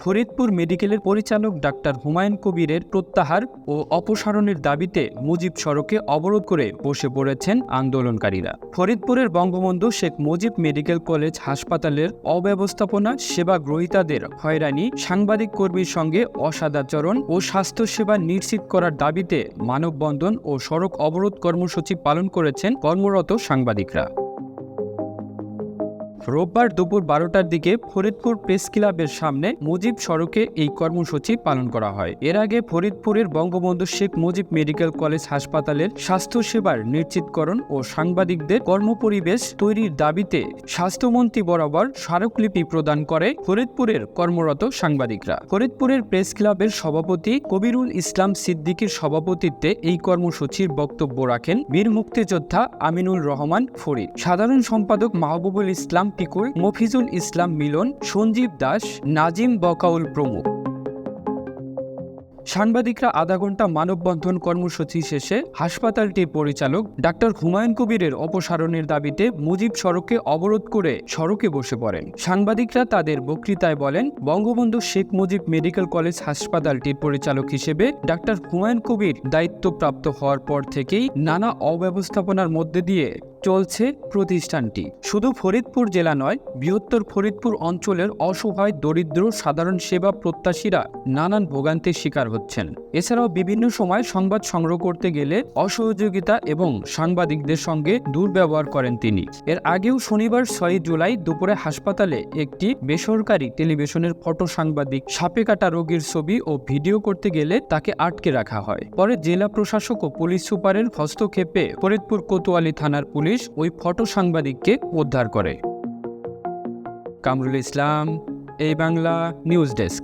ফরিদপুর মেডিকেলের পরিচালক ডাক্তার হুমায়ুন কবিরের প্রত্যাহার ও অপসারণের দাবিতে মুজিব সড়কে অবরোধ করে বসে পড়েছেন আন্দোলনকারীরা। ফরিদপুরের বঙ্গবন্ধু শেখ মুজিব মেডিকেল কলেজ হাসপাতালের অব্যবস্থাপনা, সেবা গ্রহীতাদের হয়রানি, সাংবাদিক কর্মীর সঙ্গে অসদাচরণ ও স্বাস্থ্যসেবা নিশ্চিত করার দাবিতে মানববন্ধন ও সড়ক অবরোধ কর্মসূচি পালন করেছেন কর্মরত সাংবাদিকরা। রোববার দুপুর 12টার দিকে ফরিদপুর প্রেস ক্লাবের সামনে মুজিব সড়কে এই কর্মসূচি পালন করা হয়। এর আগে ফরিদপুরের বঙ্গবন্ধু শেখ মুজিব মেডিকেল কলেজ হাসপাতালের স্বাস্থ্যসেবার নিশ্চিতকরণ ও সাংবাদিকদের কর্মপরিবেশ তৈরির দাবিতে স্বাস্থ্যমন্ত্রী বরাবর স্মারকলিপি প্রদান করে ফরিদপুরের কর্মরত সাংবাদিকরা। ফরিদপুরের প্রেস ক্লাবের সভাপতি কবিরুল ইসলাম সিদ্দিকীর সভাপতিত্বে এই কর্মসূচির বক্তব্য রাখেন বীর মুক্তিযোদ্ধা আমিনুল রহমান ফরিদ, সাধারণ সম্পাদক মাহবুবুল ইসলাম পিকুল, মফিজুল ইসলাম মিলন, সঞ্জীব দাস, নাজিম বকাউল প্রমুখ। সাংবাদিকরা আধা ঘণ্টা মানববন্ধন কর্মসূচি শেষে হাসপাতালটির পরিচালক ডাক্তার হুমায়ুন কবিরের অপসারণের দাবিতে মুজিব সড়কে অবরোধ করে সড়কে বসে পড়েন। সাংবাদিকরা তাদের বক্তৃতায় বলেন, বঙ্গবন্ধু শেখ মুজিব মেডিকেল কলেজ হাসপাতালটির পরিচালক হিসেবে ডাক্তার হুমায়ুন কবির দায়িত্বপ্রাপ্ত হওয়ার পর থেকেই নানা অব্যবস্থাপনার মধ্যে দিয়ে চলছে প্রতিষ্ঠানটি। শুধু ফরিদপুর জেলা নয়, বৃহত্তর ফরিদপুর অঞ্চলের অসহায় দরিদ্র সাধারণ সেবা প্রত্যাশীরা নানান ভোগান্তির শিকার হচ্ছেন। এছাড়াও বিভিন্ন সময় সংবাদ সংগ্রহ করতে গেলে অসহযোগিতা এবং সাংবাদিকদের সঙ্গে দুর্ব্যবহার করেন তিনি। এর আগেও শনিবার 6 জুলাই দুপুরে হাসপাতালে একটি বেসরকারি টেলিভিশনের ফটো সাংবাদিক সাপে কাটা রোগীর ছবি ও ভিডিও করতে গেলে তাকে আটকে রাখা হয়। পরে জেলা প্রশাসক ও পুলিশ সুপারের হস্তক্ষেপে ফরিদপুর কোতোয়ালি থানার পুলিশ ওই ফটো সাংবাদিককে উদ্ধার করে। কামরুল ইসলাম, এই বাংলা নিউজ ডেস্ক।